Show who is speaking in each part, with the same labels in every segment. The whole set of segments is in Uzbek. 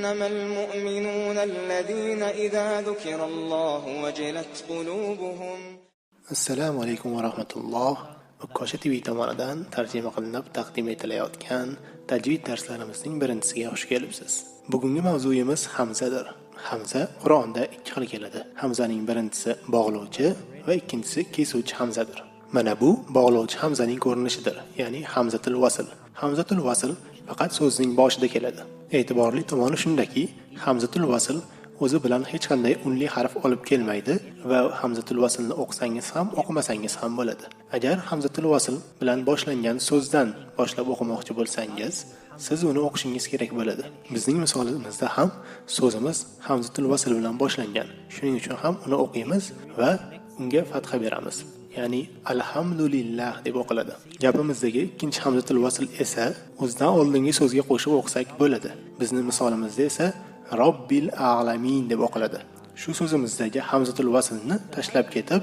Speaker 1: إنما المؤمنون الذين إذا ذكر الله وجلت قلوبهم.
Speaker 2: Assalomu alaykum va rahmatulloh. O'kkosha TV tomonidan tarjima qilinib taqdim etilayotgan tajvid darslarimizning birinchisiga xush kelibsiz. Bugungi mavzuyimiz hamzadir. Hamza Qur'onda ikki xil keladi. Hamzaning birinchisi bog'lovchi va ikkinchisi kesuvchi hamzadir. Mana bu bog'lovchi hamzaning ko'rinishidir, ya'ni hamzatul vasl. Hamzatul vasl faqat so'zning boshida keladi. E'tiborli tomoni shundaki, hamzatul vasl o'zi bilan hech qanday unli harf olib kelmaydi va hamzatul vaslni o'qisangiz ham, o'qimasangiz ham bo'ladi. Agar hamzatul vasl bilan boshlangan so'zdan boshlab o'qimoqchi bo'lsangiz, siz uni o'qishingiz kerak bo'ladi. Bizning misolimizda ham so'zimiz hamzatul vasl bilan boshlangan. Shuning uchun ham uni o'qiymiz va unga fatha beramiz. Ya'ni alhamdulillah deb o'qiladi. Gapimizdagi ikkinchi hamzatul vasl esa o'zidan oldingi so'zga qo'shib o'qisak bo'ladi. Bizning misolimizda esa Robbil a'lamin deb o'qiladi. Shu so'zimizdagi hamzatul vaslni tashlab ketib,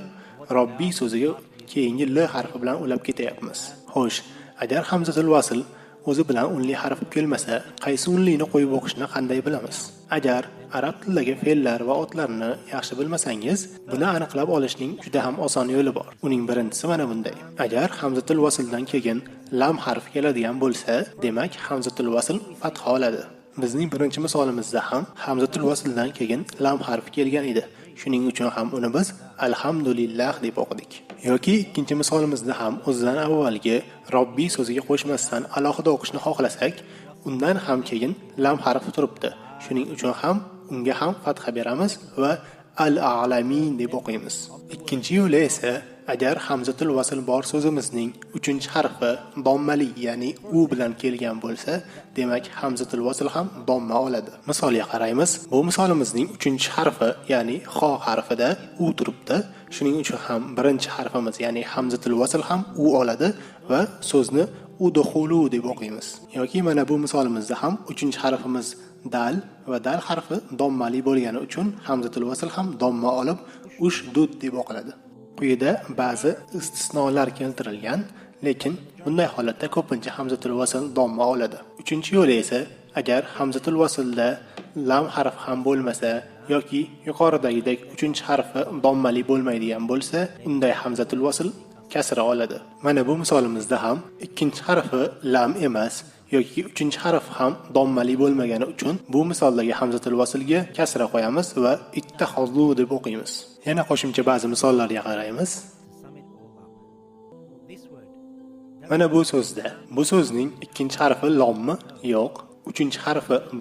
Speaker 2: Robbi so'ziga keyingi l harfi bilan ulab ketyapmiz. Xo'sh, agar hamzatul vasl o'zi bilan unli harf kelmasa, qaysi unlini qo'yib o'qishni qanday bilamiz? Agar arab tilidagi fe'llar va otlarni yaxshi bilmasangiz, buni aniqlab olishning juda ham oson yo'li bor. Uning birinchisi mana bunday. Agar hamzatul vasldan keyin lam harfi keladigan bo'lsa, demak hamzatul vasl fatha oladi. Bizning birinchi misolimizda ham hamzatul vasldan keyin lam harfi kelgan edi. Shuning uchun ham uni biz alhamdulillah deb o'qidik. Yoki ikkinchi misolimizda ham o'zidan avvalgi Robbi so'ziga qo'shmasdan alohida o'qishni xohlasak, undan ham keyin lam harfi turibdi. Shuning uchun ham unga ham fatha beramiz va al-a'lamin deb o'qiymiz. Ikkinchi yo'li esa, agar hamzatul vasl bor so'zimizning 3-harfi dommali, ya'ni u bilan kelgan bo'lsa, demak hamzatul vasl ham domma oladi. Misolga qaraymiz. Bu misolimizning 3-harfi, ya'ni xo harfida u turibdi. Shuning uchun ham birinchi harfimiz, ya'ni hamzatul vasl ham u oladi va so'zni udkhulu deb o'qiymiz. Yoki mana bu misolimizda ham 3-harfimiz dal va dal harfi dommali bo'lgani uchun hamzatul vasl ham domma olib ushdud deb o'qiladi. Quyida ba'zi istisnolar keltirilgan, lekin bunday holatda ko'pincha hamzatul vasl domma oladi. Uchinchi yo'li esa, agar hamzatul vaslda lam harf ham bo'lmasa yoki yuqoridagidek 3-harfi dommali bo'lmaydigan bo'lsa, unday hamzatul vasl kasra oladi. Mana bu misolimizda ham ikkinchi harfi lam emas yoki 3-harf ham dommali bo'lmagani uchun bu misoldagi hamzatul vaslga kasra qo'yamiz va ittahozlu deb o'qiymiz. Yana qo'shimcha ba'zi misollarga qaraymiz. Mana bu so'zda bu so'zning ikkinchi harfi lommi? Yo'q. 3-harfi